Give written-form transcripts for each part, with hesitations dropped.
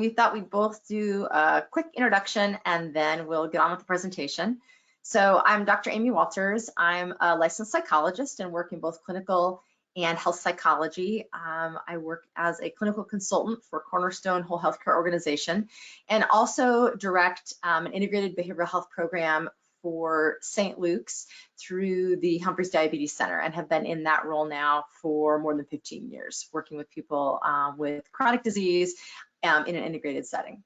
we thought we'd both do a quick introduction and then we'll get on with the presentation. So I'm Dr. Amy Walters. I'm a licensed psychologist and work in both clinical and health psychology. I work as a clinical consultant for Cornerstone whole healthcare organization and also direct an integrated behavioral health program for St. Luke's through the Humphreys Diabetes Center, and have been in that role now for more than 15 years, working with people with chronic disease in an integrated setting.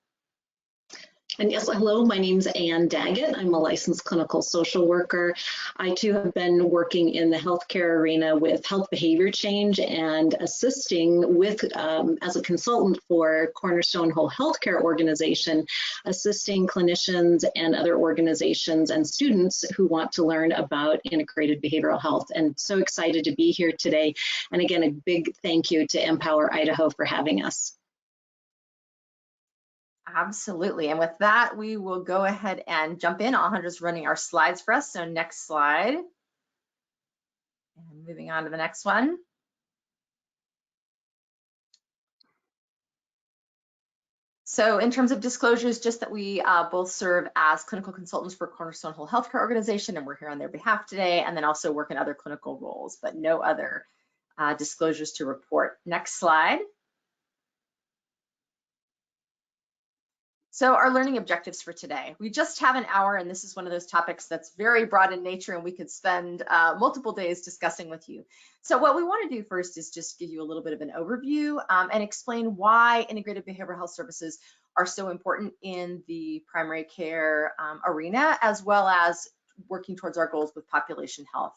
And yes, hello, my name's Ann Daggett. I'm a licensed clinical social worker. I too have been working in the healthcare arena with health behavior change and assisting with, as a consultant for Cornerstone Whole Healthcare Organization, assisting clinicians and other organizations and students who want to learn about integrated behavioral health. And so excited to be here today. And again, a big thank you to Empower Idaho for having us. Absolutely. And with that, we will go ahead and jump in. Alejandro's running our slides for us. So next slide. And moving on to the next one. So in terms of disclosures, just that we both serve as clinical consultants for Cornerstone Whole Healthcare Organization, and we're here on their behalf today, and then also work in other clinical roles, but no other disclosures to report. Next slide. So our learning objectives for today. We just have an hour, and this is one of those topics that's very broad in nature, and we could spend multiple days discussing with you. So what we want to do first is just give you a little bit of an overview and explain why integrated behavioral health services are so important in the primary care arena, as well as working towards our goals with population health.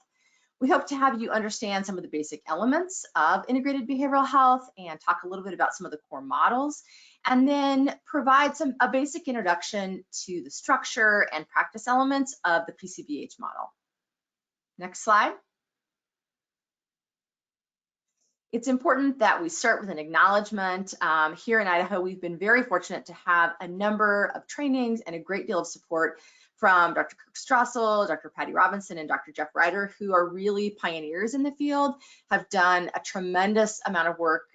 We hope to have you understand some of the basic elements of integrated behavioral health and talk a little bit about some of the core models, and then provide a basic introduction to the structure and practice elements of the PCBH model. Next slide. It's important that we start with an acknowledgement. Here in Idaho, we've been very fortunate to have a number of trainings and a great deal of support from Dr. Kirk Strassel, Dr. Patty Robinson, and Dr. Jeff Ryder, who are really pioneers in the field, have done a tremendous amount of work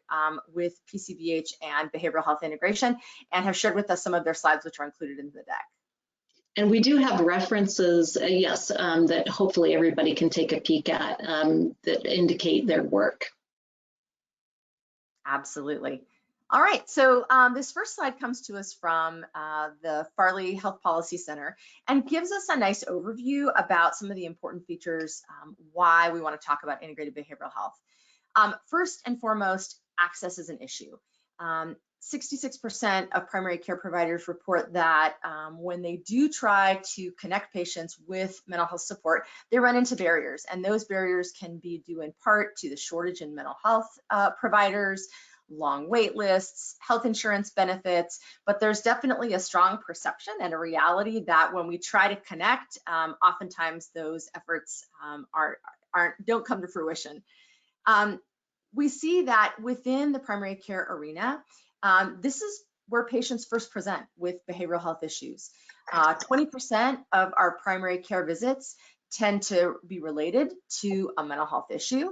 with PCBH and behavioral health integration, and have shared with us some of their slides, which are included in the deck. And we do have references, yes, that hopefully everybody can take a peek at that indicate their work. Absolutely. All right, so this first slide comes to us from the Farley Health Policy Center and gives us a nice overview about some of the important features, why we want to talk about integrated behavioral health. First and foremost, access is an issue. 66% of primary care providers report that when they do try to connect patients with mental health support, they run into barriers, and those barriers can be due in part to the shortage in mental health providers, long wait lists, health insurance benefits, but there's definitely a strong perception and a reality that when we try to connect, oftentimes those efforts don't come to fruition. We see that within the primary care arena, this is where patients first present with behavioral health issues. 20% of our primary care visits tend to be related to a mental health issue.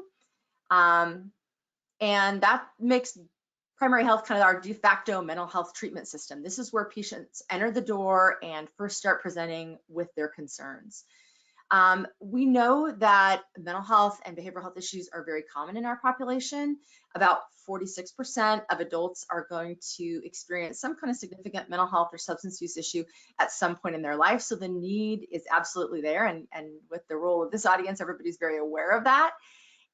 And that makes primary health kind of our de facto mental health treatment system. This is where patients enter the door and first start presenting with their concerns. We know that mental health and behavioral health issues are very common in our population. About 46% of adults are going to experience some kind of significant mental health or substance use issue at some point in their life. So the need is absolutely there. And with the role of this audience, everybody's very aware of that.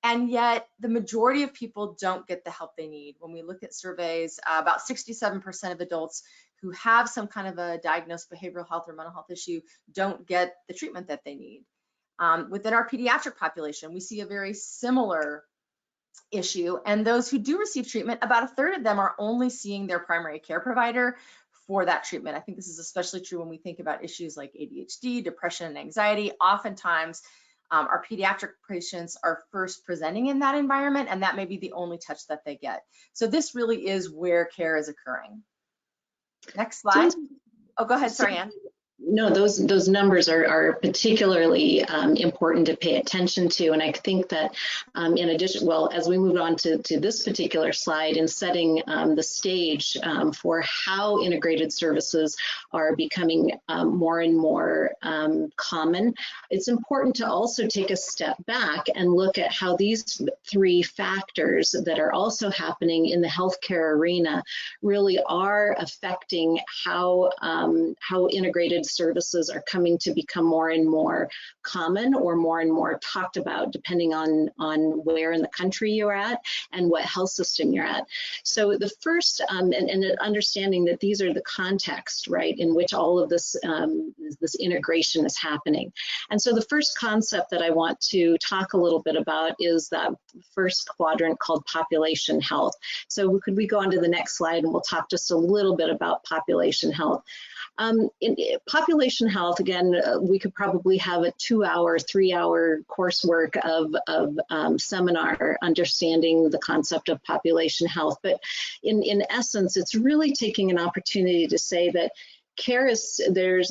And yet the majority of people don't get the help they need. When we look at surveys, about 67% of adults who have some kind of a diagnosed behavioral health or mental health issue don't get the treatment that they need. Within our pediatric population, we see a very similar issue. And those who do receive treatment, about a third of them are only seeing their primary care provider for that treatment. I think this is especially true when we think about issues like ADHD, depression, and anxiety. Oftentimes, our pediatric patients are first presenting in that environment, and that may be the only touch that they get. So this really is where care is occurring. Next slide. Oh, go ahead. Sorry, Ann. No, those numbers are particularly important to pay attention to, and I think that in addition, well, as we move on to this particular slide and setting the stage for how integrated services are becoming more and more common, it's important to also take a step back and look at how these three factors that are also happening in the healthcare arena really are affecting how integrated services are coming to become more and more common or more talked about, depending on where in the country you're at and what health system you're at. So the first, and understanding that these are the context, right, in which all of this this integration is happening. And so the first concept that I want to talk a little bit about is that first quadrant called population health. So could we go on to the next slide and we'll talk just a little bit about population health. In population health, again, we could probably have a 2-hour, 3-hour coursework of seminar understanding the concept of population health. But in essence, it's really taking an opportunity to say that care is, there's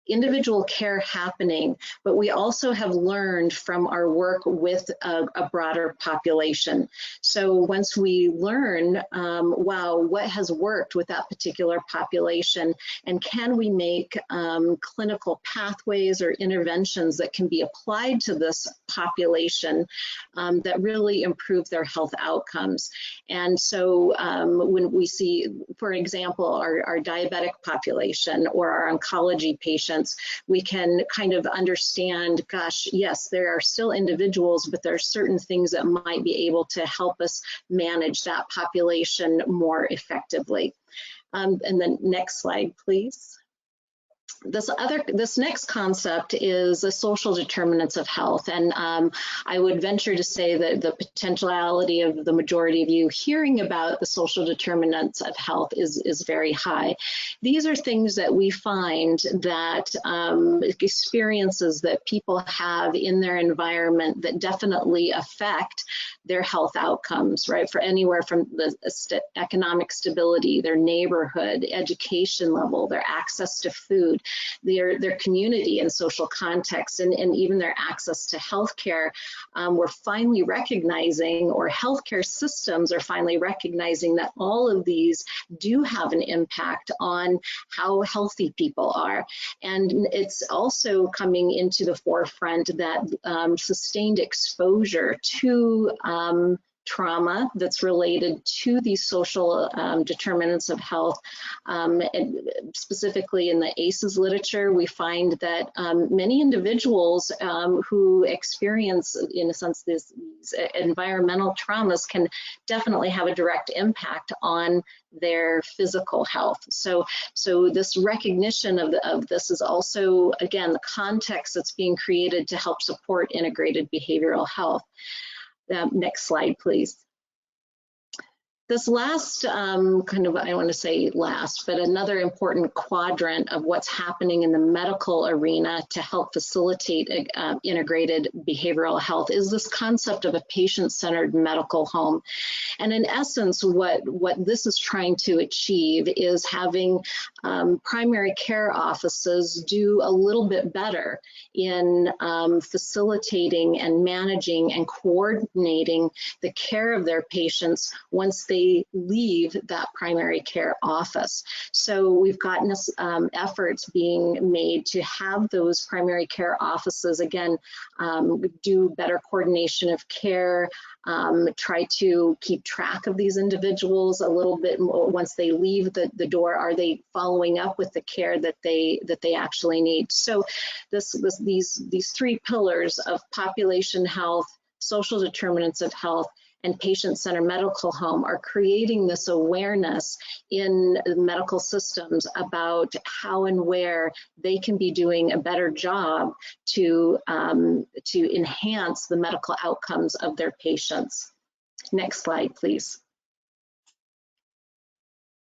individual care happening, but we also have learned from our work with a broader population. So once we learn, wow, what has worked with that particular population, and can we make clinical pathways or interventions that can be applied to this population that really improve their health outcomes. And so when we see, for example, our diabetic population or our oncology patients, we can kind of understand, gosh, yes, there are still individuals, but there are certain things that might be able to help us manage that population more effectively. And then next slide, please. This next concept is the social determinants of health, and I would venture to say that the potentiality of the majority of you hearing about the social determinants of health is very high. These are things that we find that experiences that people have in their environment that definitely affect their health outcomes, right? For anywhere from the economic stability, their neighborhood, education level, their access to food, their community and social context, and even their access to healthcare. We're finally recognizing, or healthcare systems are finally recognizing, that all of these do have an impact on how healthy people are. And it's also coming into the forefront that sustained exposure to trauma that's related to these social determinants of health. And specifically in the ACEs literature, we find that many individuals who experience, in a sense, these environmental traumas can definitely have a direct impact on their physical health. So this recognition of this is also, again, the context that's being created to help support integrated behavioral health. Next slide, please. This last I want to say last, but another important quadrant of what's happening in the medical arena to help facilitate integrated behavioral health is this concept of a patient-centered medical home. And in essence, what this is trying to achieve is having primary care offices do a little bit better in facilitating and managing and coordinating the care of their patients once they leave that primary care office. So we've gotten efforts being made to have those primary care offices, again, do better coordination of care, try to keep track of these individuals a little bit more. Once they leave the door, are they following up with the care that they actually need? So these three pillars of population health, social determinants of health, and patient-centered medical home are creating this awareness in medical systems about how and where they can be doing a better job to enhance the medical outcomes of their patients. Next slide, please.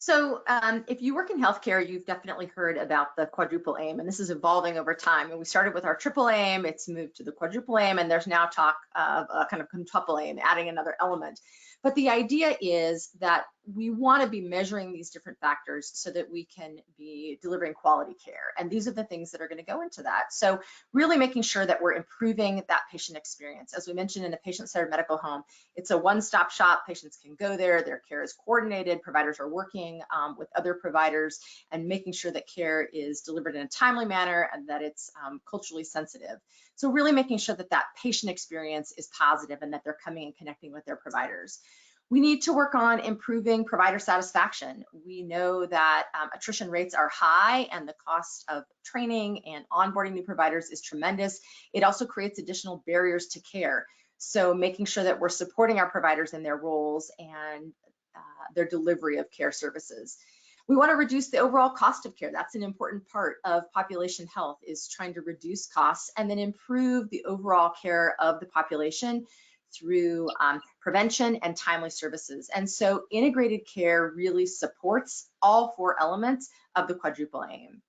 So if you work in healthcare, you've definitely heard about the quadruple aim, and this is evolving over time. And we started with our triple aim, it's moved to the quadruple aim, and there's now talk of a kind of quintuple aim, adding another element. But the idea is that we want to be measuring these different factors so that we can be delivering quality care. And these are the things that are going to go into that. So really making sure that we're improving that patient experience. As we mentioned, in a patient-centered medical home, it's a one-stop shop. Patients can go there, their care is coordinated, providers are working with other providers and making sure that care is delivered in a timely manner and that it's culturally sensitive. So really making sure that that patient experience is positive and that they're coming and connecting with their providers. We need to work on improving provider satisfaction. We know that attrition rates are high and the cost of training and onboarding new providers is tremendous. It also creates additional barriers to care. So making sure that we're supporting our providers in their roles and their delivery of care services. We want to reduce the overall cost of care. That's an important part of population health, is trying to reduce costs and then improve the overall care of the population through prevention and timely services. And so integrated care really supports all four elements of the quadruple aim.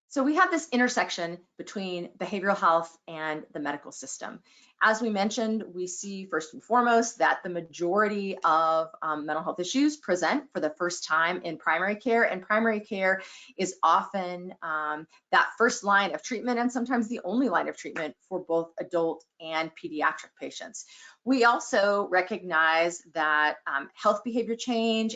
So we have this intersection between behavioral health and the medical system. As we mentioned, we see first and foremost that the majority of mental health issues present for the first time in primary care, and primary care is often that first line of treatment and sometimes the only line of treatment for both adult and pediatric patients. We also recognize that health behavior change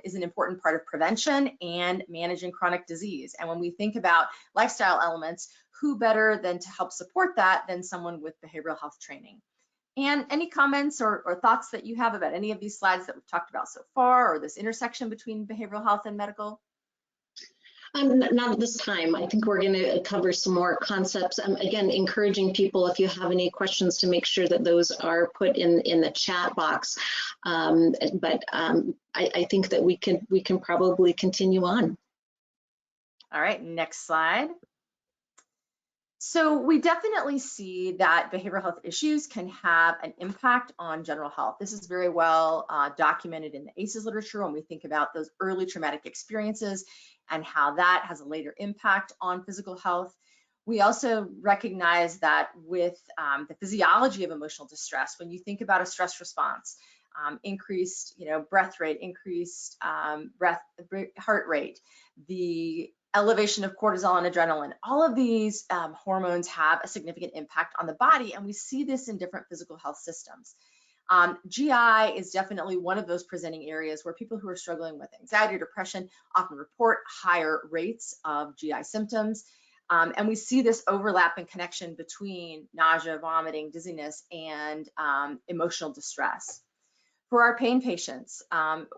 is an important part of prevention and managing chronic disease. And when we think about lifestyle elements, who better than to help support that than someone with behavioral health training? And any comments or thoughts that you have about any of these slides that we've talked about so far, or this intersection between behavioral health and medical? Not at this time. I think we're going to cover some more concepts. Again, encouraging people, if you have any questions, to make sure that those are put in the chat box. But I think that we can probably continue on. All right, next slide. So we definitely see that behavioral health issues can have an impact on general health. This is very well documented in the ACEs literature when we think about those early traumatic experiences and how that has a later impact on physical health. We also recognize that with the physiology of emotional distress, when you think about a stress response, increased breath rate, increased heart rate, the elevation of cortisol and adrenaline, all of these hormones have a significant impact on the body, and we see this in different physical health systems. GI is definitely one of those presenting areas where people who are struggling with anxiety or depression often report higher rates of GI symptoms. And we see this overlap and connection between nausea, vomiting, dizziness, and emotional distress. For our pain patients,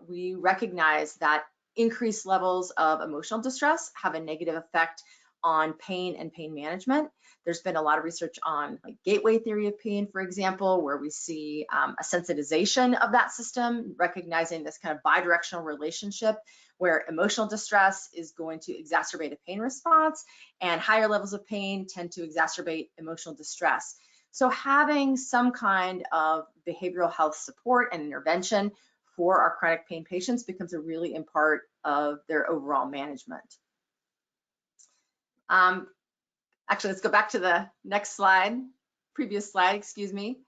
we recognize that increased levels of emotional distress have a negative effect on pain and pain management. There's been a lot of research on like gateway theory of pain, for example, where we see a sensitization of that system, recognizing this kind of bidirectional relationship where emotional distress is going to exacerbate a pain response and higher levels of pain tend to exacerbate emotional distress. So having some kind of behavioral health support and intervention for our chronic pain patients becomes a really important part of their overall management. Actually, let's go back to the next slide, previous slide, excuse me.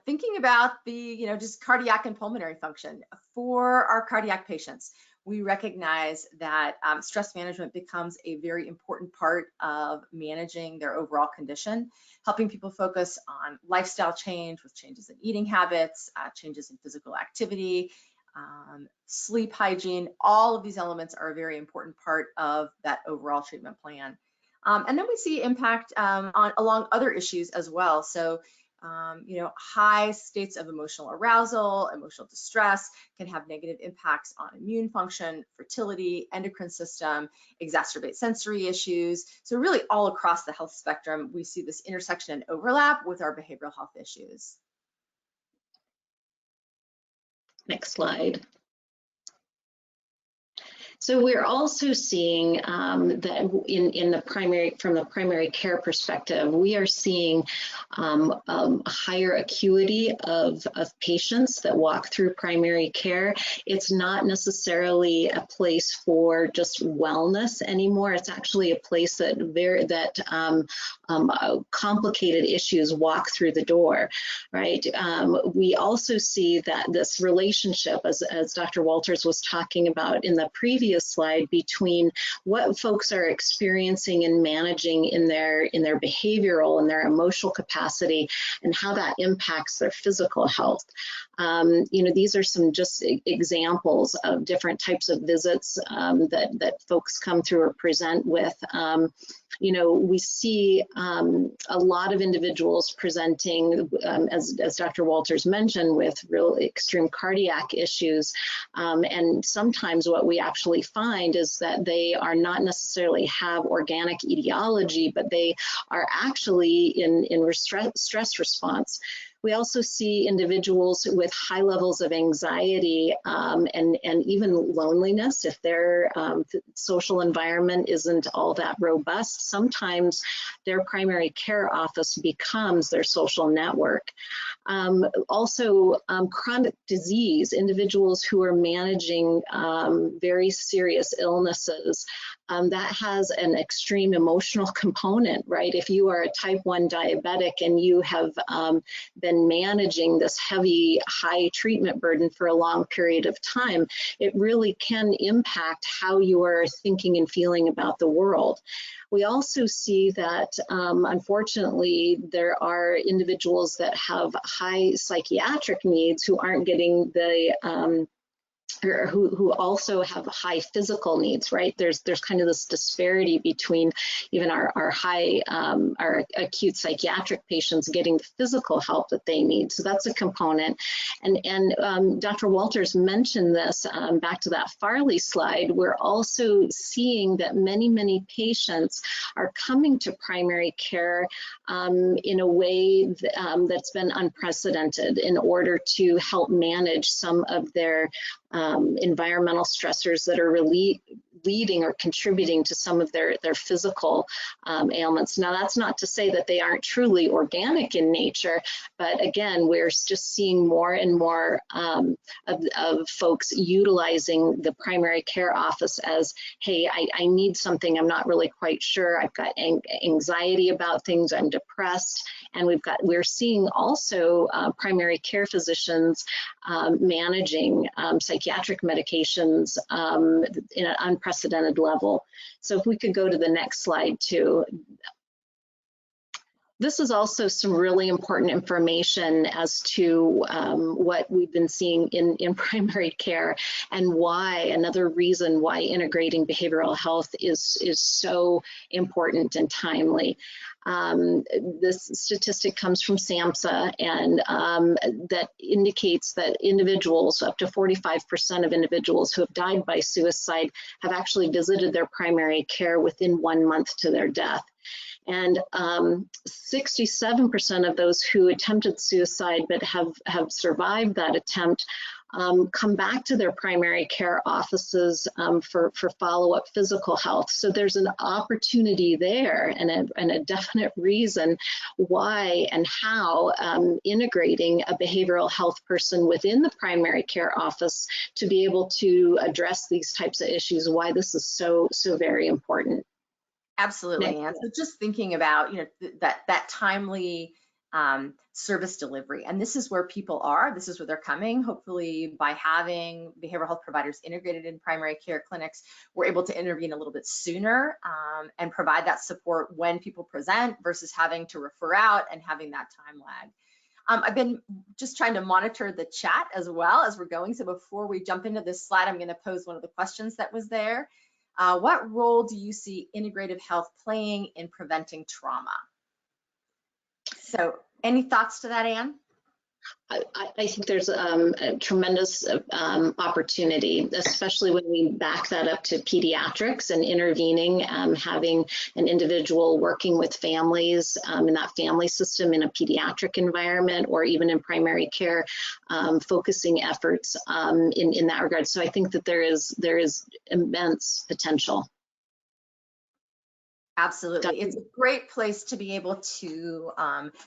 Thinking about the, just cardiac and pulmonary function. For our cardiac patients, we recognize that stress management becomes a very important part of managing their overall condition, helping people focus on lifestyle change with changes in eating habits, changes in physical activity, sleep hygiene. All of these elements are a very important part of that overall treatment plan. And then we see impact along other issues as well. So, high states of emotional arousal, emotional distress can have negative impacts on immune function, fertility, endocrine system, exacerbate sensory issues. So really all across the health spectrum, we see this intersection and overlap with our behavioral health issues. Next slide. So we're also seeing that in the from the primary care perspective, we are seeing a higher acuity of patients that walk through primary care. It's not necessarily a place for just wellness anymore. It's actually a place that complicated issues walk through the door, right? We also see that this relationship, as Dr. Walters was talking about in the previous slide, between what folks are experiencing and managing in their behavioral and their emotional capacity and how that impacts their physical health. These are some just examples of different types of visits that folks come through or present with. We see a lot of individuals presenting, as Dr. Walters mentioned, with real extreme cardiac issues. And sometimes what we actually find is that they are not necessarily have organic etiology, but they are actually in stress response. We also see individuals with high levels of anxiety and even loneliness if their social environment isn't all that robust. Sometimes their primary care office becomes their social network. Also, chronic disease, individuals who are managing very serious illnesses, that has an extreme emotional component, right? If you are a type 1 diabetic and you have been managing this heavy, high treatment burden for a long period of time, it really can impact how you are thinking and feeling about the world. We also see that, unfortunately, there are individuals that have high psychiatric needs who aren't getting the or who also have high physical needs, right? There's kind of this disparity between even our acute psychiatric patients getting the physical help that they need. So that's a component. And Dr. Walters mentioned this back to that Farley slide. We're also seeing that many patients are coming to primary care in a way that's been unprecedented in order to help manage some of their environmental stressors that are really leading or contributing to some of their physical ailments. Now, that's not to say that they aren't truly organic in nature, but again, we're just seeing more and more of folks utilizing the primary care office as, hey, I need something, I'm not really quite sure, I've got anxiety about things, I'm depressed. And we're seeing also primary care physicians managing psychiatric medications in an unprecedented level. So if we could go to the next slide too. This is also some really important information as to what we've been seeing in primary care and why, another reason why integrating behavioral health is so important and timely. This statistic comes from SAMHSA, and that indicates that individuals, up to 45% of individuals who have died by suicide, have actually visited their primary care within 1 month to their death. And 67% of those who attempted suicide but have survived that attempt come back to their primary care offices for follow-up physical health. So there's an opportunity there and a definite reason why and how integrating a behavioral health person within the primary care office to be able to address these types of issues, why this is so very important. Absolutely, Anne. So just thinking about, that timely service delivery, and this is where people are, this is where they're coming. Hopefully by having behavioral health providers integrated in primary care clinics, we're able to intervene a little bit sooner and provide that support when people present versus having to refer out and having that time lag. I've been just trying to monitor the chat as well as we're going. So before we jump into this slide, I'm going to pose one of the questions that was there. What role do you see integrative health playing in preventing trauma? So any thoughts to that, Anne? I think there's a tremendous opportunity, especially when we back that up to pediatrics and intervening, having an individual working with families in that family system in a pediatric environment, or even in primary care, focusing efforts in that regard. So I think that there is immense potential. Absolutely. It's a great place to be able to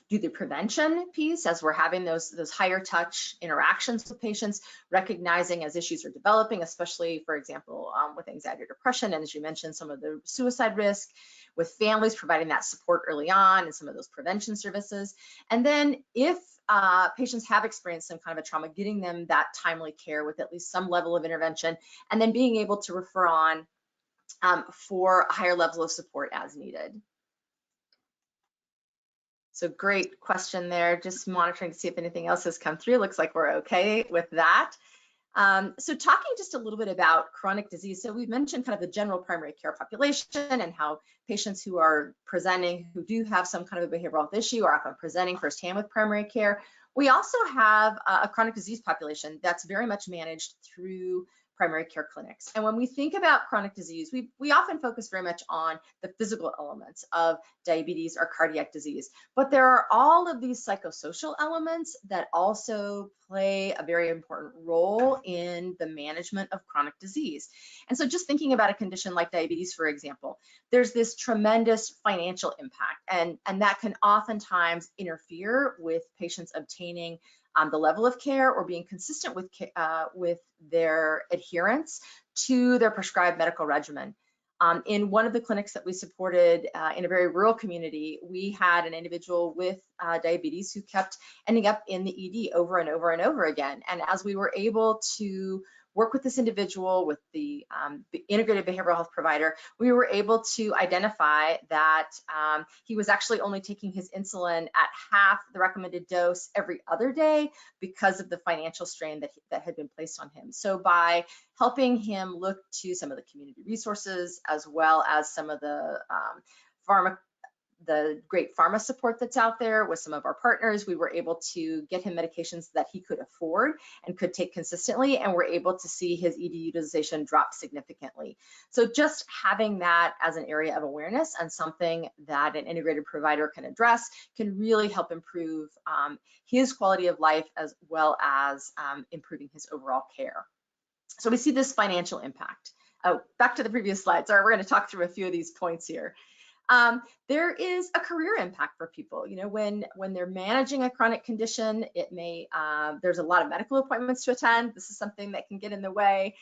do the prevention piece as we're having those higher touch interactions with patients, recognizing as issues are developing, especially, for example, with anxiety or depression, and as you mentioned, some of the suicide risk, with families providing that support early on and some of those prevention services. And then if patients have experienced some kind of a trauma, getting them that timely care with at least some level of intervention, and then being able to refer on for a higher level of support as needed. So great question there. Just monitoring to see if anything else has come through. Looks like we're okay with that. So talking just a little bit about chronic disease. So we've mentioned kind of the general primary care population and how patients who are presenting, who do have some kind of a behavioral health issue, are often presenting firsthand with primary care. We also have a chronic disease population that's very much managed through primary care clinics. And when we think about chronic disease, we often focus very much on the physical elements of diabetes or cardiac disease, but there are all of these psychosocial elements that also play a very important role in the management of chronic disease. And so just thinking about a condition like diabetes, for example, there's this tremendous financial impact, and that can oftentimes interfere with patients obtaining the level of care or being consistent with their adherence to their prescribed medical regimen. In one of the clinics that we supported in a very rural community, we had an individual with diabetes who kept ending up in the ED over and over and over again. And as we were able to work with this individual, with the integrated behavioral health provider, we were able to identify that he was actually only taking his insulin at half the recommended dose every other day because of the financial strain that had been placed on him. So by helping him look to some of the community resources, as well as some of the great pharma support that's out there with some of our partners, we were able to get him medications that he could afford and could take consistently, and we're able to see his ED utilization drop significantly. So just having that as an area of awareness and something that an integrated provider can address can really help improve his quality of life, as well as improving his overall care. So we see this financial impact. Oh, back to the previous slide. Sorry, we're going to talk through a few of these points here. There is a career impact for people. You know, when they're managing a chronic condition, it may, there's a lot of medical appointments to attend. This is something that can get in the way.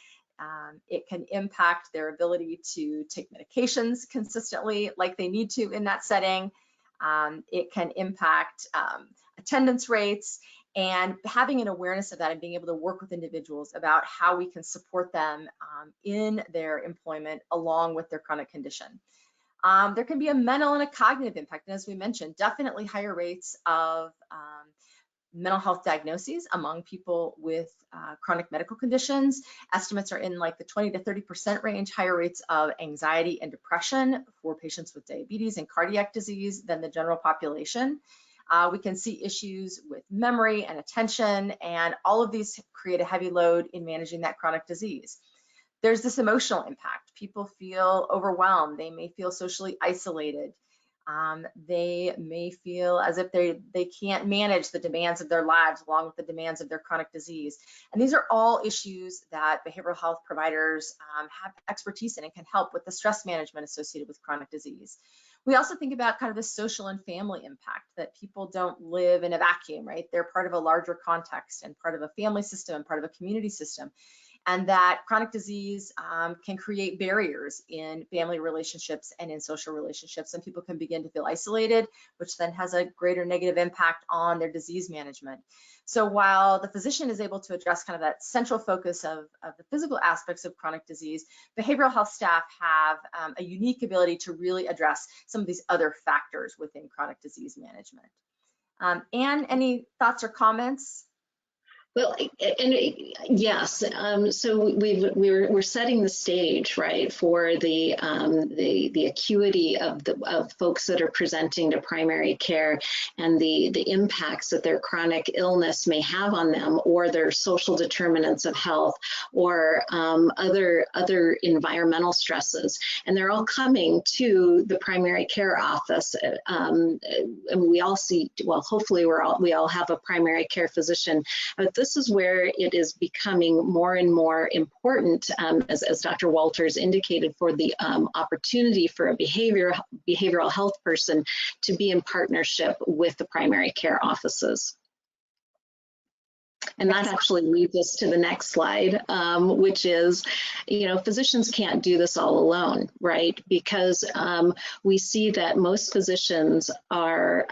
It can impact their ability to take medications consistently like they need to in that setting. It can impact attendance rates, and having an awareness of that and being able to work with individuals about how we can support them in their employment along with their chronic condition. There can be a mental and a cognitive impact, and as we mentioned, definitely higher rates of mental health diagnoses among people with chronic medical conditions. Estimates are in like the 20 to 30% range, higher rates of anxiety and depression for patients with diabetes and cardiac disease than the general population. We can see issues with memory and attention, and all of these create a heavy load in managing that chronic disease. There's this emotional impact. People feel overwhelmed. They may feel socially isolated. They may feel as if they can't manage the demands of their lives along with the demands of their chronic disease. And these are all issues that behavioral health providers have expertise in and can help with the stress management associated with chronic disease. We also think about kind of the social and family impact, that people don't live in a vacuum, right? They're part of a larger context and part of a family system and part of a community system. And that chronic disease can create barriers in family relationships and in social relationships, and people can begin to feel isolated, which then has a greater negative impact on their disease management. So while the physician is able to address kind of that central focus of the physical aspects of chronic disease, behavioral health staff have a unique ability to really address some of these other factors within chronic disease management. Anne, any thoughts or comments? Well, and yes, so we're setting the stage, right, for the acuity of folks that are presenting to primary care, and the impacts that their chronic illness may have on them, or their social determinants of health, or other environmental stresses, and they're all coming to the primary care office. And we all see, well, hopefully we all have a primary care physician. But this is where it is becoming more and more important, as Dr. Walters indicated, for the opportunity for a behavioral health person to be in partnership with the primary care offices. And that actually leads us to the next slide, which is, physicians can't do this all alone, right? Because we see that most physicians are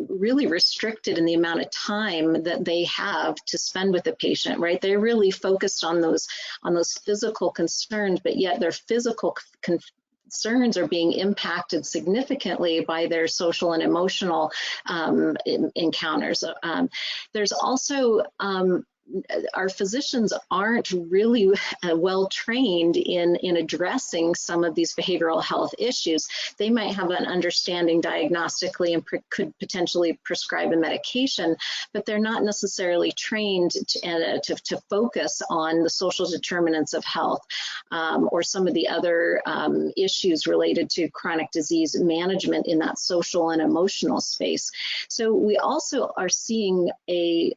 really restricted in the amount of time that they have to spend with the patient, right? They're really focused on those physical concerns, but yet their physical concerns are being impacted significantly by their social and emotional encounters. There's also our physicians aren't really well trained in addressing some of these behavioral health issues. They might have an understanding diagnostically and could potentially prescribe a medication, but they're not necessarily trained to focus on the social determinants of health, or some of the other issues related to chronic disease management in that social and emotional space. So we also are seeing a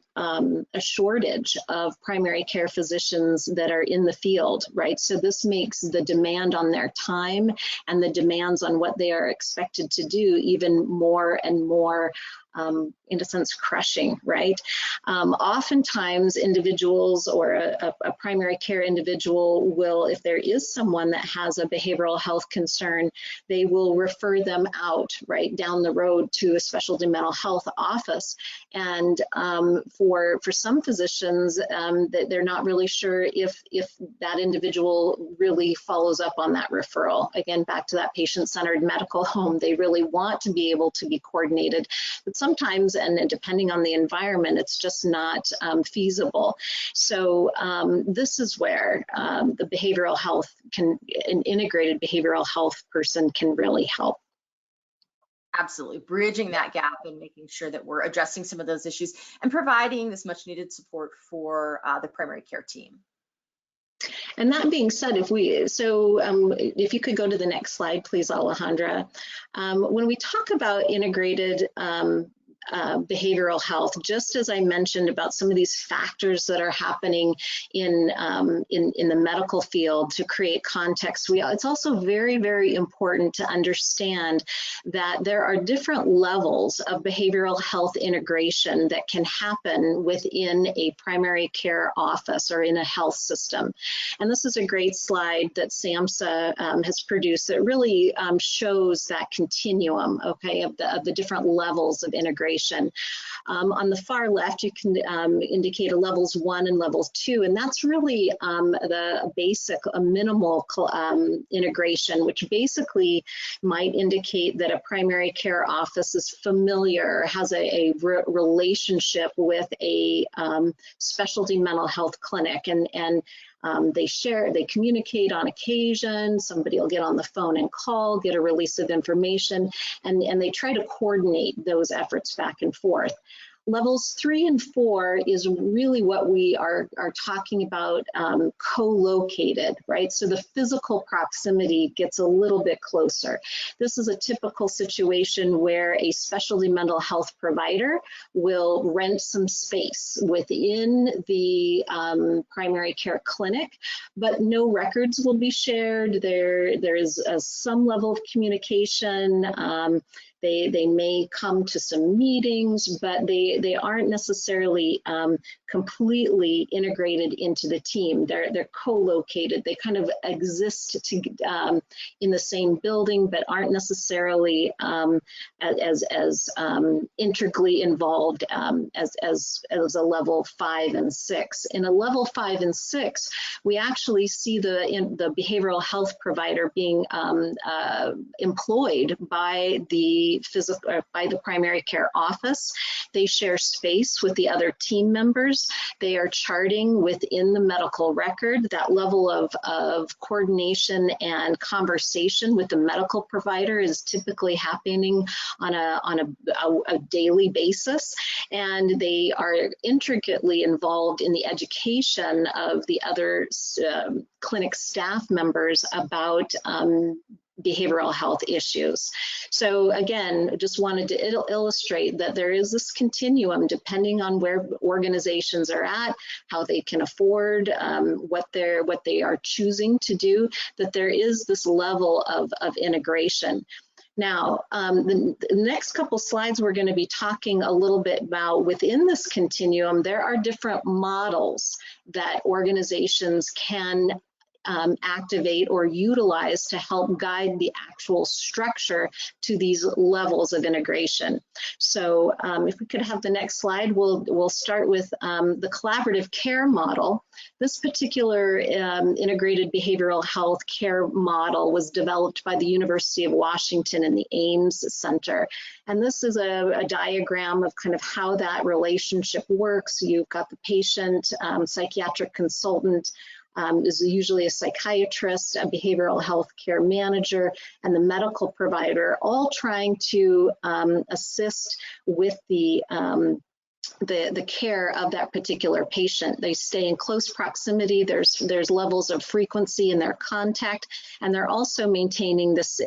shortage of primary care physicians that are in the field, right? So this makes the demand on their time and the demands on what they are expected to do even more and more, in a sense, crushing, right? Oftentimes individuals or a primary care individual will, if there is someone that has a behavioral health concern, they will refer them out, right, down the road to a specialty mental health office. And for some physicians, that they're not really sure if that individual really follows up on that referral. Again, back to that patient-centered medical home, they really want to be able to be coordinated, but sometimes, and depending on the environment, it's just not feasible. So this is where the behavioral health an integrated behavioral health person can really help. Absolutely, bridging that gap and making sure that we're addressing some of those issues and providing this much needed support for the primary care team. And that being said, if you could go to the next slide, please, Alejandra. When we talk about integrated behavioral health, just as I mentioned about some of these factors that are happening in the medical field to create context, it's also very, very important to understand that there are different levels of behavioral health integration that can happen within a primary care office or in a health system. And this is a great slide that SAMHSA has produced that really shows that continuum, okay, of the different levels of integration. On the far left, you can indicate a levels 1 and levels 2, and that's really the basic, minimal integration, which basically might indicate that a primary care office is familiar, has a relationship with a specialty mental health clinic, and they communicate on occasion. Somebody will get on the phone and call, get a release of information, and they try to coordinate those efforts back and forth. Levels 3 and 4 is really what we are talking about, co-located, right? So the physical proximity gets a little bit closer. This is a typical situation where a specialty mental health provider will rent some space within the primary care clinic, but no records will be shared. There is some level of communication. They may come to some meetings, but they aren't necessarily completely integrated into the team. They're co-located. They kind of exist in the same building, but aren't necessarily as integrally involved as a level 5 and 6. In a level 5 and 6, we actually see the behavioral health provider being employed by the the primary care office. They share space with the other team members. They are charting within the medical record. That level of coordination and conversation with the medical provider is typically happening on a daily basis, and they are intricately involved in the education of the other clinic staff members about behavioral health issues. So again, just wanted to illustrate that there is this continuum depending on where organizations are at, how they can afford, what they are choosing to do, that there is this level of integration. Now, the next couple slides, we're going to be talking a little bit about within this continuum, there are different models that organizations can activate or utilize to help guide the actual structure to these levels of integration. So if we could have the next slide, we'll start with the collaborative care model. This particular integrated behavioral health care model was developed by the University of Washington and the Ames Center. And this is a diagram of kind of how that relationship works. You've got the patient, psychiatric consultant, is usually a psychiatrist, a behavioral health care manager, and the medical provider, all trying to assist with the care of that particular patient. They stay in close proximity. There's levels of frequency in their contact, and they're also maintaining this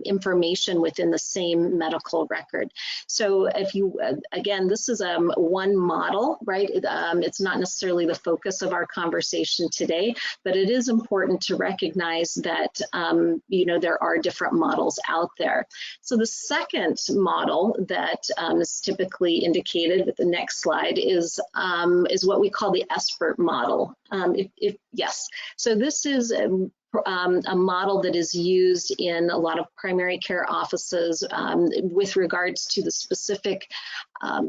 information within the same medical record. So if you, again, this is one model, right? It's not necessarily the focus of our conversation today, but it is important to recognize that, there are different models out there. So the second model that is typically indicated with the next slide is what we call the expert model. Yes, so this is a model that is used in a lot of primary care offices with regards to the specific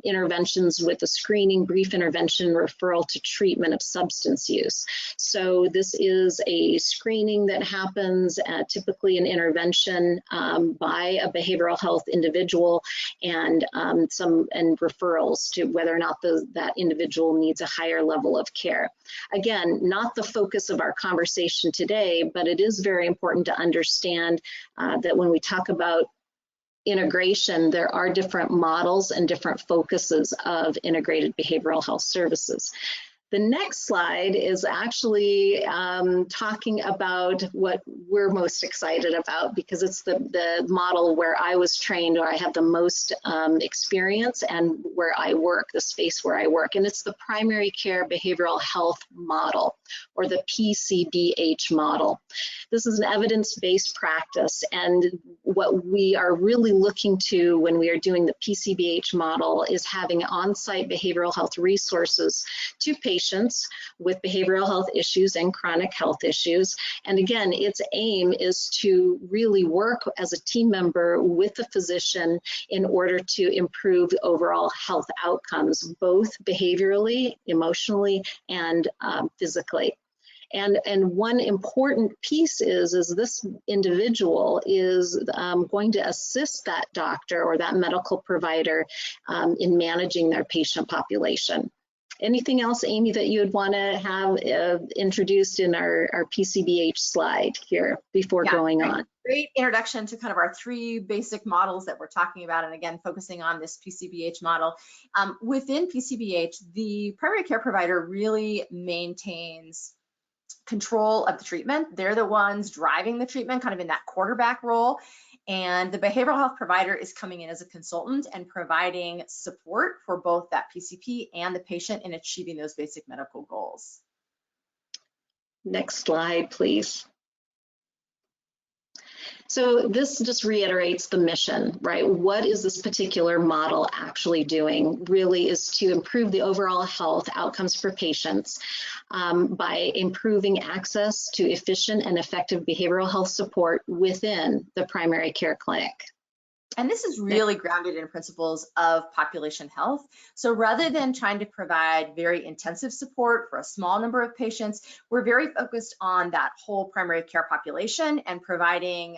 interventions with the screening, brief intervention, referral to treatment of substance use. So this is a screening that happens, typically an intervention by a behavioral health individual, and referrals to whether or not that individual needs a higher level of care. Again, not the focus of our conversation today, but it is very important to understand that when we talk about integration, there are different models and different focuses of integrated behavioral health services. The next slide is actually talking about what we're most excited about, because it's the model where I was trained, or I have the most experience, and where I work, the space where I work. And it's the primary care behavioral health model, or the PCBH model. This is an evidence-based practice, and what we are really looking to when we are doing the PCBH model is having on-site behavioral health resources to patients with behavioral health issues and chronic health issues. And again, its aim is to really work as a team member with the physician in order to improve overall health outcomes, both behaviorally, emotionally, and physically. And one important piece is this individual is going to assist that doctor or that medical provider in managing their patient population. Anything else, Amy, that you would want to have introduced in our PCBH slide here before going on? Great introduction to kind of our three basic models that we're talking about, and again, focusing on this PCBH model. Within PCBH, the primary care provider really maintains control of the treatment. They're the ones driving the treatment, kind of in that quarterback role. And the behavioral health provider is coming in as a consultant and providing support for both that PCP and the patient in achieving those basic medical goals. Next slide, please. So this just reiterates the mission, right? What is this particular model actually doing? Really is to improve the overall health outcomes for patients by improving access to efficient and effective behavioral health support within the primary care clinic. And this is really grounded in principles of population health. So rather than trying to provide very intensive support for a small number of patients, we're very focused on that whole primary care population and providing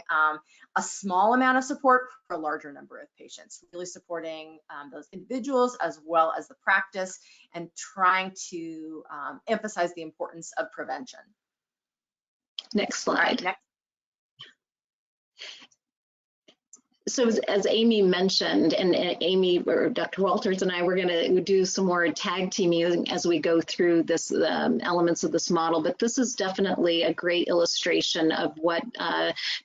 a small amount of support for a larger number of patients, really supporting those individuals as well as the practice and trying to emphasize the importance of prevention. Next slide. All right, next. So as Amy mentioned, and Amy or Dr. Walters and I, we're going to do some more tag teaming as we go through this elements of this model, but this is definitely a great illustration of what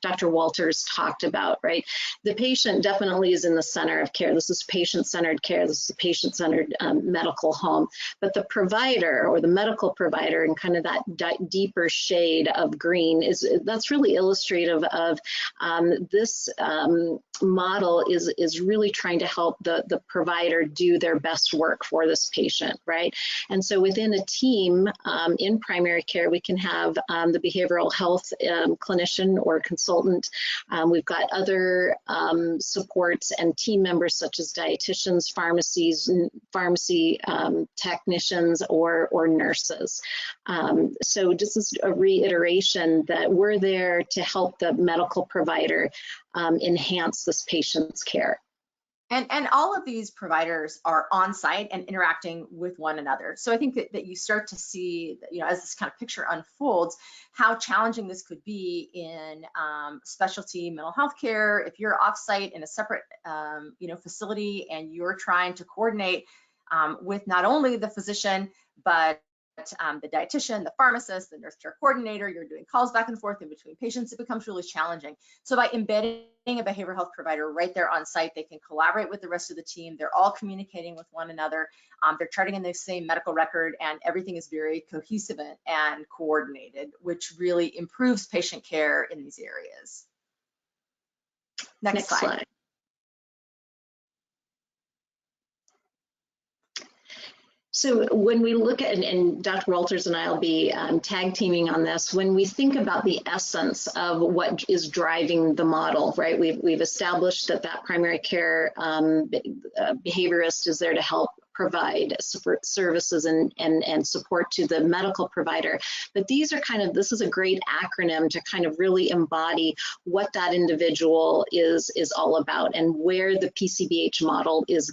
Dr. Walters talked about, right? The patient definitely is in the center of care. This is patient-centered care. This is a patient-centered medical home, but the provider or the medical provider in kind of that deeper shade of green that's really illustrative of this model is really trying to help the provider do their best work for this patient, right? And so within a team in primary care, we can have the behavioral health clinician or consultant. We've got other supports and team members such as dietitians, pharmacy technicians, or nurses. So this is a reiteration that we're there to help the medical provider enhance this patient's care. And all of these providers are on site and interacting with one another. So I think that you start to see, as this kind of picture unfolds, how challenging this could be in specialty mental health care. If you're offsite in a separate, facility and you're trying to coordinate with not only the physician, but the dietitian, the pharmacist, the nurse care coordinator, you're doing calls back and forth in between patients, it becomes really challenging. So by embedding a behavioral health provider right there on site, they can collaborate with the rest of the team. They're all communicating with one another. They're charting in the same medical record, and everything is very cohesive and coordinated, which really improves patient care in these areas. Next slide. So when we look at, and Dr. Walters and I will be tag teaming on this, when we think about the essence of what is driving the model, right? We've established that primary care behaviorist is there to help provide services and support to the medical provider. But these are this is a great acronym to kind of really embody what that individual is all about and where the PCBH model is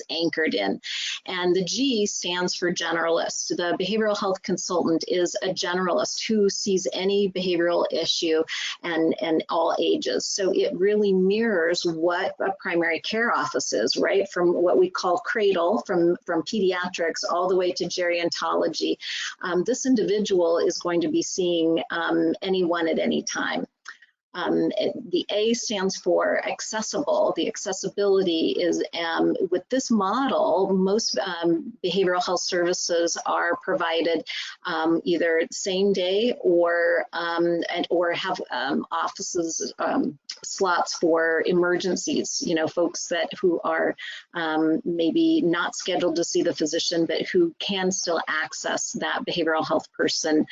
anchored in. And the G stands for generalist. The behavioral health consultant is a generalist who sees any behavioral issue and all ages. So it really mirrors what a primary care office is, right? From what we call cradle, from pediatrics all the way to gerontology. This individual is going to be seeing anyone at any time. The A stands for accessible. The accessibility is, with this model, most behavioral health services are provided either same day or have offices, slots for emergencies, folks who are maybe not scheduled to see the physician, but who can still access that behavioral health person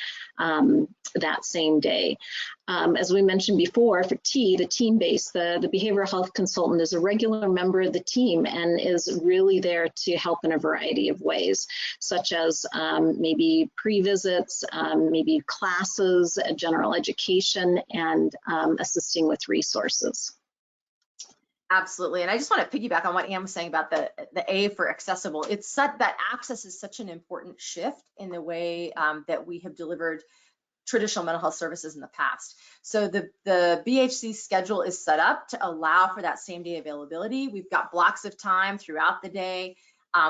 that same day. As we mentioned before, for T, the team-based, the behavioral health consultant is a regular member of the team and is really there to help in a variety of ways, such as maybe pre-visits, maybe classes, general education, and assisting with resources. Absolutely, and I just want to piggyback on what Ann was saying about the A for accessible. It's that access is such an important shift in the way that we have delivered traditional mental health services in the past. So the BHC schedule is set up to allow for that same day availability. We've got blocks of time throughout the day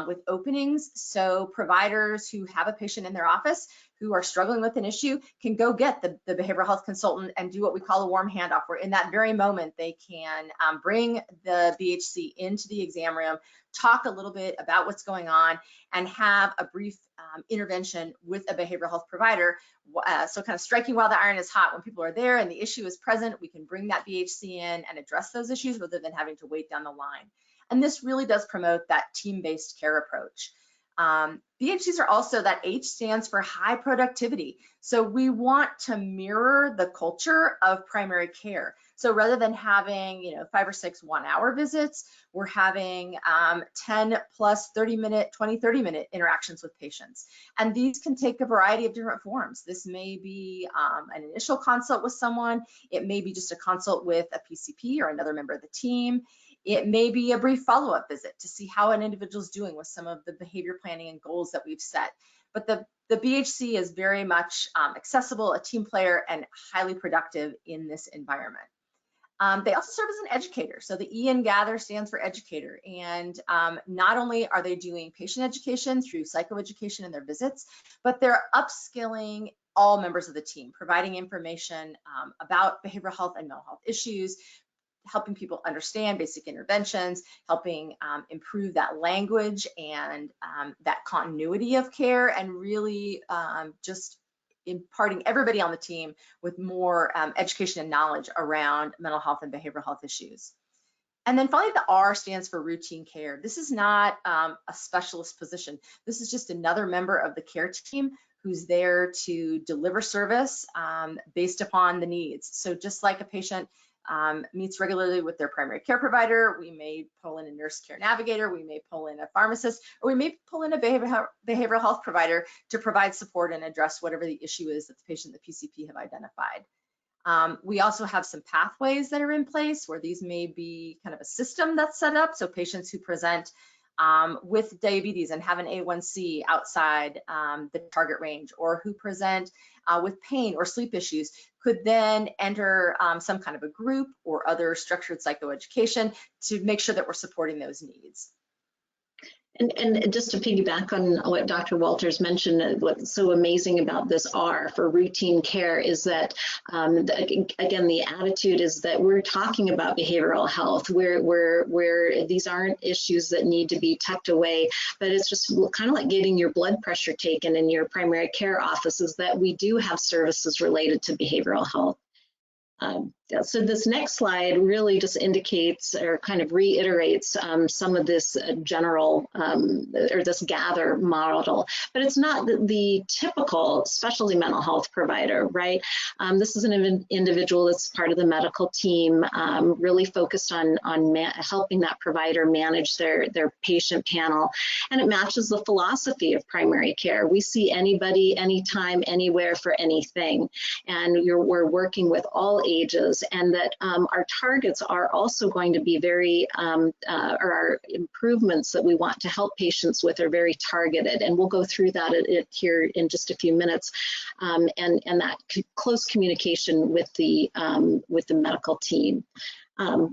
with openings. So providers who have a patient in their office who are struggling with an issue can go get the behavioral health consultant and do what we call a warm handoff, where in that very moment they can bring the BHC into the exam room, talk a little bit about what's going on, and have a brief intervention with a behavioral health provider. So kind of striking while the iron is hot. When people are there and the issue is present, we can bring that BHC in and address those issues rather than having to wait down the line. And this really does promote that team-based care approach. BHCs are also, that H stands for high productivity. So we want to mirror the culture of primary care. So rather than having, 5 or 6 1-hour visits, we're having 10 plus 30-minute, 30-minute interactions with patients. And these can take a variety of different forms. This may be an initial consult with someone. It may be just a consult with a PCP or another member of the team. It may be a brief follow-up visit to see how an individual is doing with some of the behavior planning and goals that we've set. But the BHC is very much accessible, a team player, and highly productive in this environment. They also serve as an educator. So the E in Gather stands for educator. And not only are they doing patient education through psychoeducation in their visits, but they're upskilling all members of the team, providing information about behavioral health and mental health issues, helping people understand basic interventions, helping improve that language and that continuity of care, and really just imparting everybody on the team with more education and knowledge around mental health and behavioral health issues. And then finally, the R stands for routine care. This is not a specialist position. This is just another member of the care team who's there to deliver service based upon the needs. So just like a patient meets regularly with their primary care provider, we may pull in a nurse care navigator, we may pull in a pharmacist, or we may pull in a behavioral health provider to provide support and address whatever the issue is that the patient and the PCP have identified. We also have some pathways that are in place where these may be kind of a system that's set up. So patients who present with diabetes and have an A1C outside the target range, or who present with pain or sleep issues, could then enter some kind of a group or other structured psychoeducation to make sure that we're supporting those needs. And just to piggyback on what Dr. Walters mentioned, what's so amazing about this R for routine care is that, again, the attitude is that we're talking about behavioral health, where these aren't issues that need to be tucked away, but it's just kind of like getting your blood pressure taken in your primary care offices, that we do have services related to behavioral health. So this next slide really just indicates or kind of reiterates some of this general or this gather model, but it's not the typical specialty mental health provider, right? This is an individual that's part of the medical team, really focused on helping that provider manage their patient panel, and it matches the philosophy of primary care. We see anybody, anytime, anywhere, for anything, and we're working with all ages, and that our targets are also going to be very, or our improvements that we want to help patients with are very targeted, and we'll go through that here in just a few minutes, and that close communication with the medical team.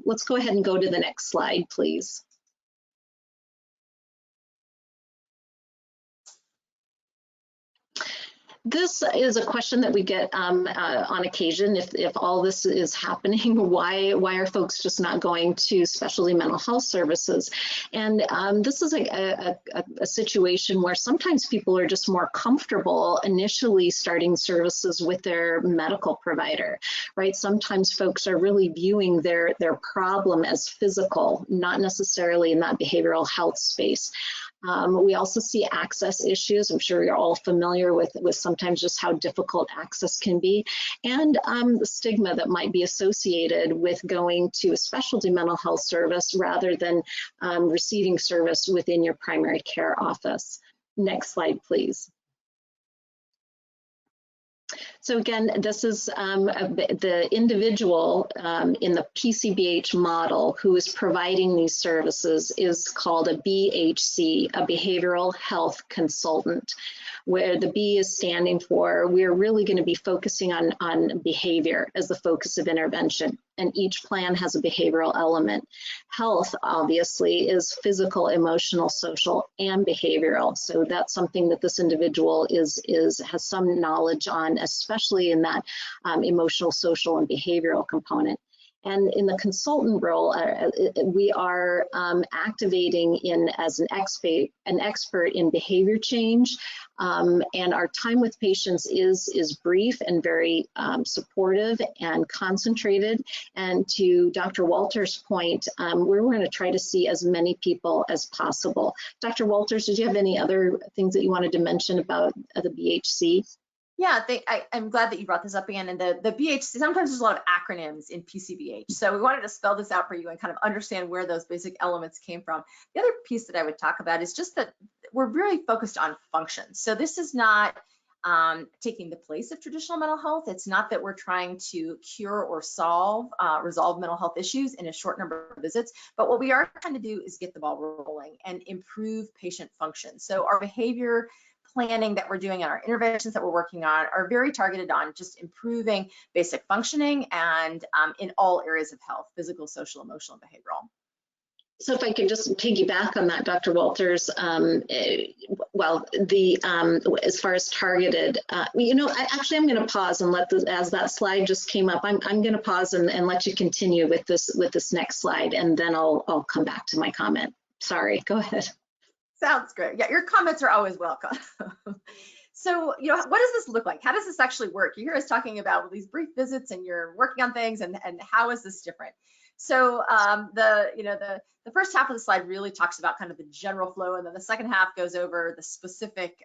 Let's go ahead and go to the next slide, please. This is a question that we get on occasion. If all this is happening, why are folks just not going to specialty mental health services? And this is a situation where sometimes people are just more comfortable initially starting services with their medical provider, right? Sometimes folks are really viewing their problem as physical, not necessarily in that behavioral health space. We also see access issues. I'm sure you're all familiar with sometimes just how difficult access can be, and the stigma that might be associated with going to a specialty mental health service rather than receiving service within your primary care office. Next slide, please. So again, this is the individual in the PCBH model who is providing these services is called a BHC, a behavioral health consultant, where the B is standing for we're really going to be focusing on behavior as the focus of intervention. And each plan has a behavioral element. Health, obviously, is physical, emotional, social, and behavioral. So that's something that this individual has some knowledge on, especially in that emotional, social, and behavioral component. And in the consultant role, we are activating as an expert in behavior change, and our time with patients is brief and very supportive and concentrated. And to Dr. Walters' point, we're going to try to see as many people as possible. Dr. Walters, did you have any other things that you wanted to mention about the BHC? Yeah, I'm glad that you brought this up again. And the BHC, sometimes there's a lot of acronyms in PCBH. So we wanted to spell this out for you and kind of understand where those basic elements came from. The other piece that I would talk about is just that we're really focused on function. So this is not taking the place of traditional mental health. It's not that we're trying to cure or resolve mental health issues in a short number of visits, but what we are trying to do is get the ball rolling and improve patient function. So our behavior planning that we're doing and our interventions that we're working on are very targeted on just improving basic functioning and in all areas of health, physical, social, emotional, and behavioral. So if I could just piggyback on that, Dr. Walters, well, as far as targeted, actually I'm going to pause and let as that slide just came up, I'm going to pause and let you continue with this next slide, and then I'll come back to my comment. Sorry, go ahead. Sounds great. Yeah, your comments are always welcome. So, what does this look like? How does this actually work? You hear us talking about these brief visits and you're working on things, and how is this different? So the first half of the slide really talks about kind of the general flow, and then the second half goes over the specific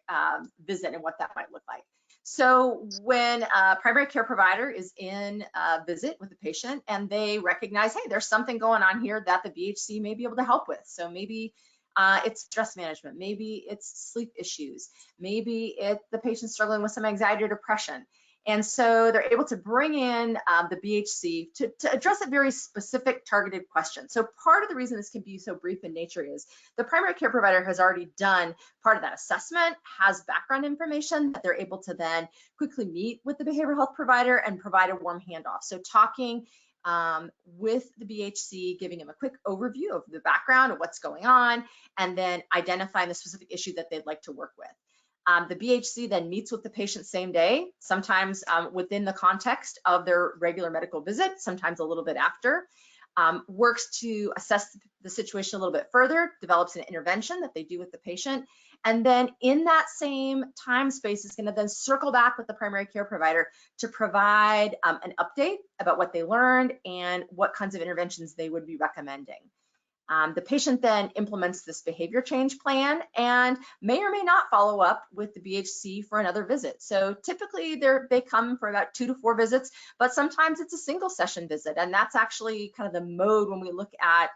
visit and what that might look like. So when a primary care provider is in a visit with the patient and they recognize, hey, there's something going on here that the BHC may be able to help with. So maybe it's stress management, maybe it's sleep issues, maybe the patient's struggling with some anxiety or depression. And so they're able to bring in the BHC to address a very specific targeted question. So part of the reason this can be so brief in nature is the primary care provider has already done part of that assessment, has background information that they're able to then quickly meet with the behavioral health provider and provide a warm handoff. So talking with the BHC, giving them a quick overview of the background of what's going on, and then identifying the specific issue that they'd like to work with. The BHC then meets with the patient same day, sometimes within the context of their regular medical visit, sometimes a little bit after, works to assess the situation a little bit further, develops an intervention that they do with the patient, and then in that same time space is going to then circle back with the primary care provider to provide an update about what they learned and what kinds of interventions they would be recommending. The patient then implements this behavior change plan and may or may not follow up with the BHC for another visit. So typically they come for about 2 to 4 visits, but sometimes it's a single session visit. And that's actually kind of the mode when we look at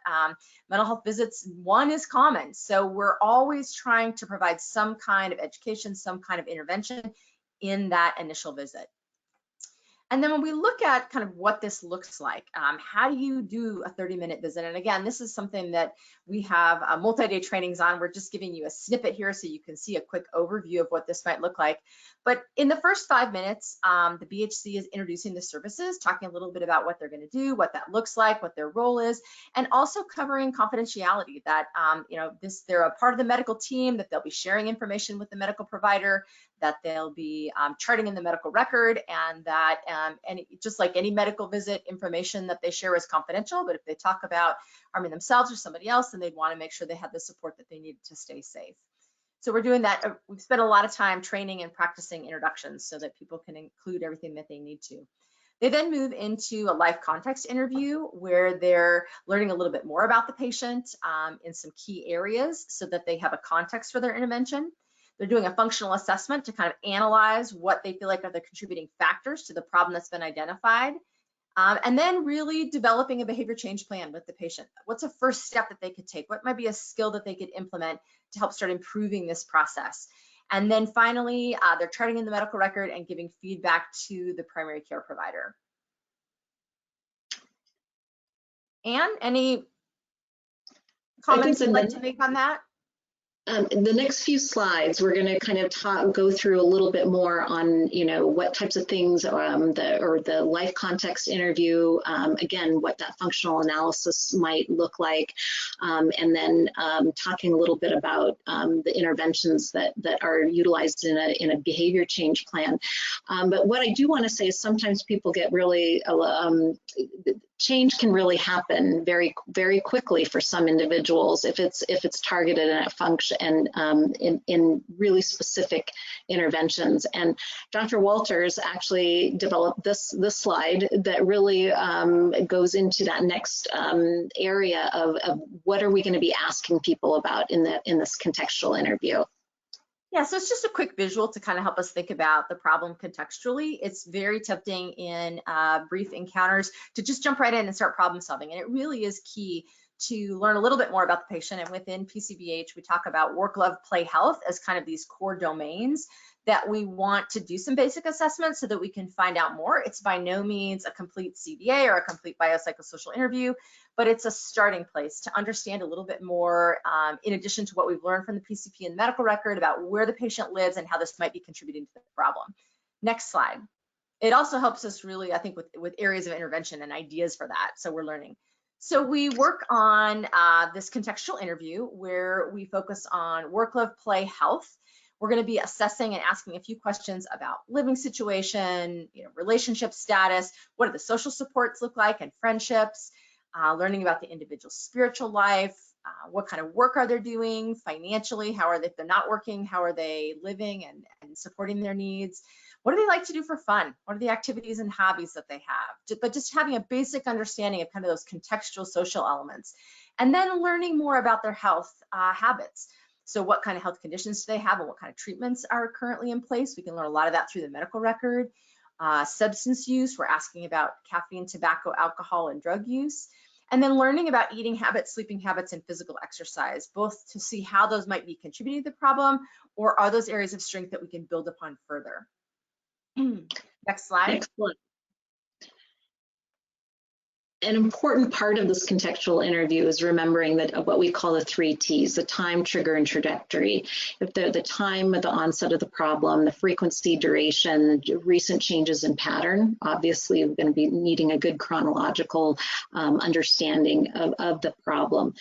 mental health visits. 1 is common. So we're always trying to provide some kind of education, some kind of intervention in that initial visit. And then when we look at kind of what this looks like, how do you do a 30-minute visit? And again, this is something that we have multi-day trainings on. We're just giving you a snippet here so you can see a quick overview of what this might look like. But in the first 5 minutes, the BHC is introducing the services, talking a little bit about what they're going to do, what that looks like, what their role is, and also covering confidentiality, that they're a part of the medical team, that they'll be sharing information with the medical provider, that they'll be charting in the medical record, and that just like any medical visit, information that they share is confidential, but if they talk about harming themselves or somebody else, then they'd want to make sure they have the support that they need to stay safe. So we're doing that. We've spent a lot of time training and practicing introductions so that people can include everything that they need to. They then move into a life context interview where they're learning a little bit more about the patient in some key areas so that they have a context for their intervention. They're doing a functional assessment to kind of analyze what they feel like are the contributing factors to the problem that's been identified. And then really developing a behavior change plan with the patient. What's a first step that they could take? What might be a skill that they could implement to help start improving this process? And then finally, they're charting in the medical record and giving feedback to the primary care provider. Anne, any comments you'd like to make on that? The next few slides, we're going to kind of go through a little bit more on, what types of things, the life context interview, again, what that functional analysis might look like, and then talking a little bit about the interventions that are utilized in a behavior change plan. But what I do want to say is sometimes people get really, change can really happen very, very quickly for some individuals if it's targeted and at function and in really specific interventions. And Dr. Walters actually developed this slide that really goes into that next area of what are we going to be asking people about in this contextual interview. Yeah, so it's just a quick visual to kind of help us think about the problem contextually. It's very tempting in brief encounters to just jump right in and start problem solving. And it really is key to learn a little bit more about the patient. And within PCBH, we talk about work, love, play, health as kind of these core domains that we want to do some basic assessments so that we can find out more. It's by no means a complete CBA or a complete biopsychosocial interview, but it's a starting place to understand a little bit more, in addition to what we've learned from the PCP and medical record about where the patient lives and how this might be contributing to the problem. Next slide. It also helps us really, I think, with areas of intervention and ideas for that, so we're learning. So we work on this contextual interview where we focus on work, love, play, health. We're going to be assessing and asking a few questions about living situation, relationship status, what do the social supports look like and friendships, learning about the individual's spiritual life, what kind of work are they doing financially, how are they, if they're not working, how are they living and supporting their needs, what do they like to do for fun, what are the activities and hobbies that they have, but just having a basic understanding of kind of those contextual social elements, and then learning more about their health habits. So what kind of health conditions do they have and what kind of treatments are currently in place? We can learn a lot of that through the medical record. Substance use, we're asking about caffeine, tobacco, alcohol, and drug use. And then learning about eating habits, sleeping habits, and physical exercise, both to see how those might be contributing to the problem or are those areas of strength that we can build upon further. Next slide. Excellent. An important part of this contextual interview is remembering that what we call the 3 T's, the time, trigger, and trajectory. If the time of the onset of the problem, the frequency, duration, recent changes in pattern, obviously we're going to be needing a good chronological understanding of the problem.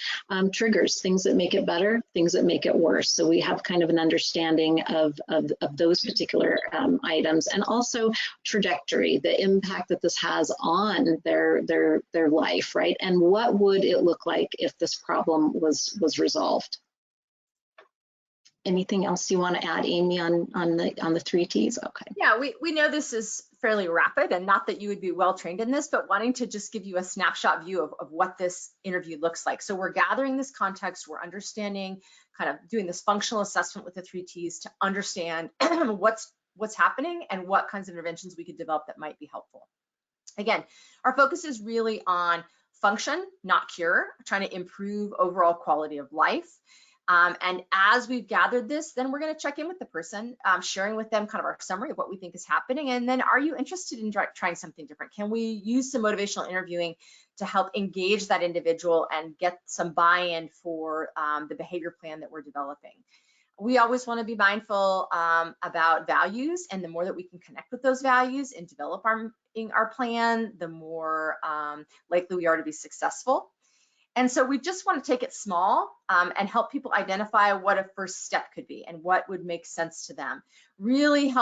Triggers, things that make it better, things that make it worse. So we have kind of an understanding of those particular items, and also trajectory, the impact that this has on their life, right? And what would it look like if this problem was resolved? Anything else you want to add, Amy, on the 3 T's? Okay. Yeah, we know this is fairly rapid, and not that you would be well trained in this, but wanting to just give you a snapshot view of what this interview looks like. So we're gathering this context, we're understanding, kind of doing this functional assessment with the 3 T's to understand what's happening and what kinds of interventions we could develop that might be helpful. Again, our focus is really on function, not cure, trying to improve overall quality of life. And as we've gathered this, then we're going to check in with the person, sharing with them kind of our summary of what we think is happening. And then, are you interested in trying something different? Can we use some motivational interviewing to help engage that individual and get some buy-in for the behavior plan that we're developing? We always want to be mindful about values, and the more that we can connect with those values and develop our plan, the more likely we are to be successful. And so we just want to take it small and help people identify what a first step could be and what would make sense to them. Really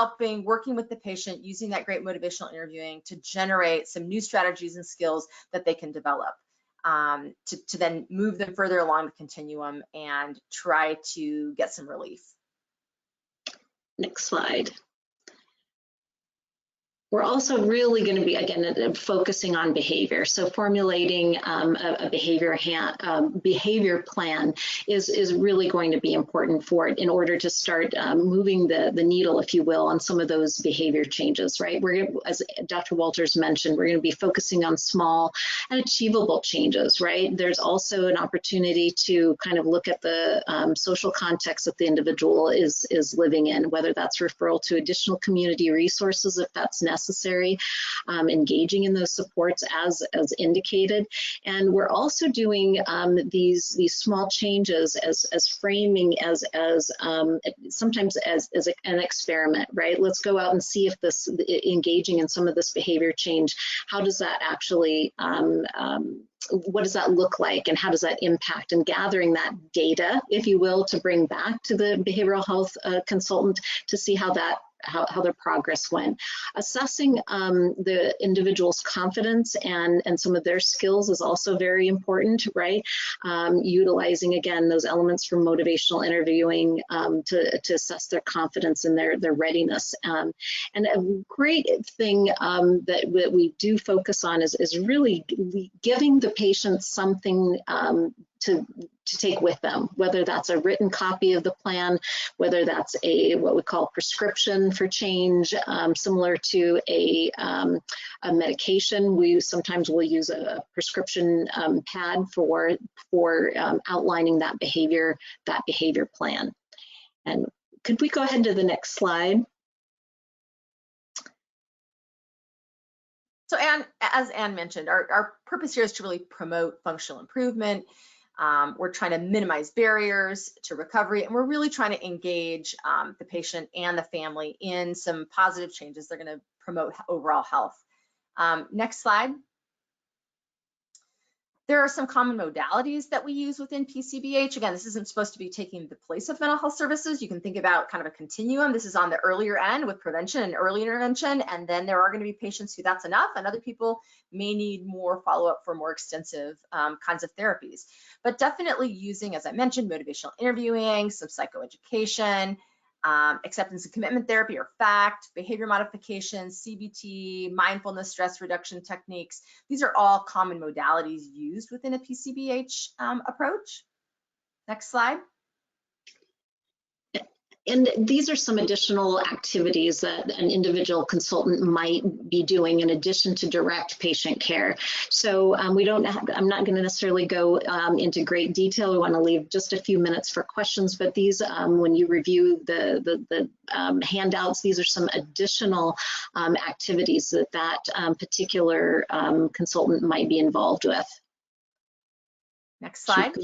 working with the patient, using that great motivational interviewing to generate some new strategies and skills that they can develop. To then move them further along the continuum and try to get some relief. Next slide. We're also really going to be, again, focusing on behavior. So formulating a behavior plan is really going to be important for it in order to start moving the needle, if you will, on some of those behavior changes, right? We're going to, as Dr. Walters mentioned, we're going to be focusing on small and achievable changes, right? There's also an opportunity to kind of look at the social context that the individual is living in, whether that's referral to additional community resources if that's necessary, engaging in those supports as indicated. And we're also doing these small changes as framing as sometimes as an experiment, right? Let's go out and see if this engaging in some of this behavior change, how does that actually what does that look like and how does that impact, and gathering that data, if you will, to bring back to the behavioral health consultant to see how their progress went. Assessing the individual's confidence and some of their skills is also very important, right? Utilizing, again, those elements from motivational interviewing to assess their confidence and their readiness. And a great thing that we do focus on is really giving the patient something take with them, whether that's a written copy of the plan, whether that's what we call prescription for change, similar to a medication. We sometimes will use a prescription pad for outlining that behavior plan. And could we go ahead to the next slide? So as Anne mentioned, our purpose here is to really promote functional improvement. We're trying to minimize barriers to recovery, and we're really trying to engage the patient and the family in some positive changes that are going to promote overall health. Next slide. There are some common modalities that we use within PCBH. Again, this isn't supposed to be taking the place of mental health services. You can think about kind of a continuum. This is on the earlier end with prevention and early intervention, and then there are going to be patients who that's enough, and other people may need more follow-up for more extensive kinds of therapies. But definitely using, as I mentioned, motivational interviewing, some psychoeducation, acceptance and commitment therapy or FACT, behavior modification, CBT, mindfulness, stress reduction techniques. These are all common modalities used within a PCBH approach. Next slide. And these are some additional activities that an individual consultant might be doing in addition to direct patient care. So I'm not going to necessarily go into great detail. We want to leave just a few minutes for questions, but these, when you review the handouts, these are some additional activities that particular consultant might be involved with. Next slide.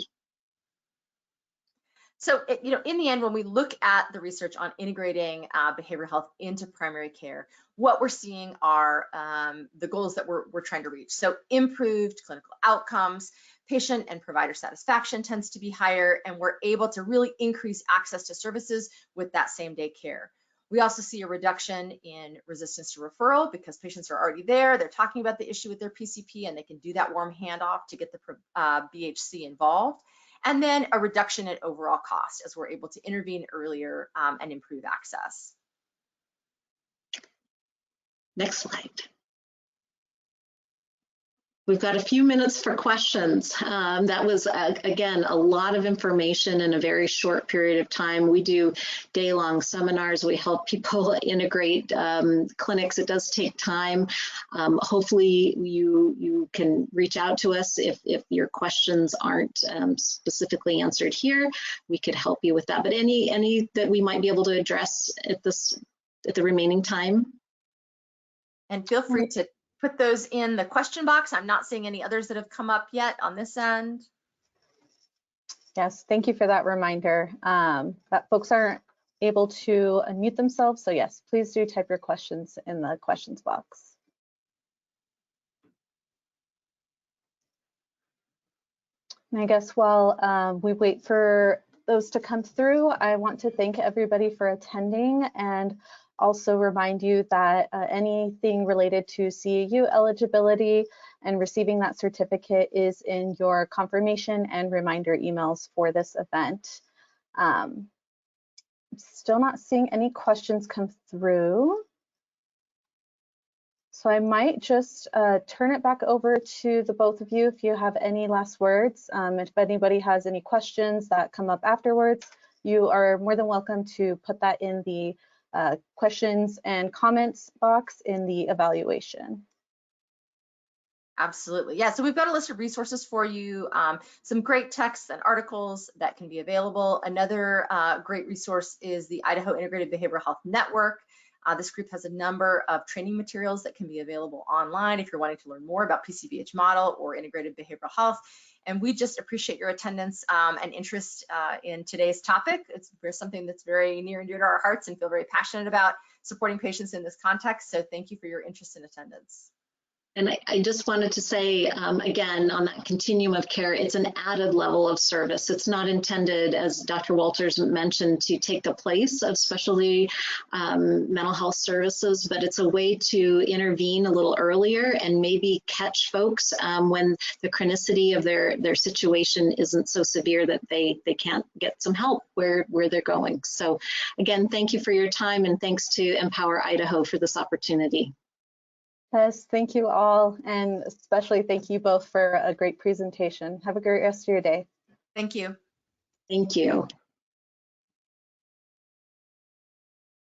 So, in the end, when we look at the research on integrating behavioral health into primary care, what we're seeing are the goals that we're trying to reach. So improved clinical outcomes, patient and provider satisfaction tends to be higher, and we're able to really increase access to services with that same day care. We also see a reduction in resistance to referral because patients are already there, they're talking about the issue with their PCP, and they can do that warm handoff to get the BHC involved. And then a reduction in overall cost as we're able to intervene earlier and improve access. Next slide. We've got a few minutes for questions. That was, again, a lot of information in a very short period of time. We do day-long seminars. We help people integrate clinics. It does take time. Hopefully, you can reach out to us if your questions aren't specifically answered here. We could help you with that. But any that we might be able to address at the remaining time. And feel free to put those in the question box. I'm not seeing any others that have come up yet on this end. Yes, thank you for that reminder that folks aren't able to unmute themselves. So yes, please do type your questions in the questions box. And I guess while we wait for those to come through, I want to thank everybody for attending and also remind you that anything related to CEU eligibility and receiving that certificate is in your confirmation and reminder emails for this event. Still not seeing any questions come through. So I might just turn it back over to the both of you if you have any last words. If anybody has any questions that come up afterwards, you are more than welcome to put that in the questions and comments box in the evaluation. Absolutely. Yeah, so we've got a list of resources for you, some great texts and articles that can be available. Another great resource is the Idaho Integrated Behavioral Health Network. This group has a number of training materials that can be available online if you're wanting to learn more about PCBH model or integrated behavioral health. And we just appreciate your attendance and interest in today's topic. It's something that's very near and dear to our hearts and feel very passionate about supporting patients in this context. So thank you for your interest and attendance. And I just wanted to say, again, on that continuum of care, it's an added level of service. It's not intended, as Dr. Walters mentioned, to take the place of specialty mental health services, but it's a way to intervene a little earlier and maybe catch folks when the chronicity of their situation isn't so severe that they can't get some help where they're going. So again, thank you for your time, and thanks to Empower Idaho for this opportunity. Yes, thank you all, and especially thank you both for a great presentation. Have a great rest of your day. Thank you. Thank you.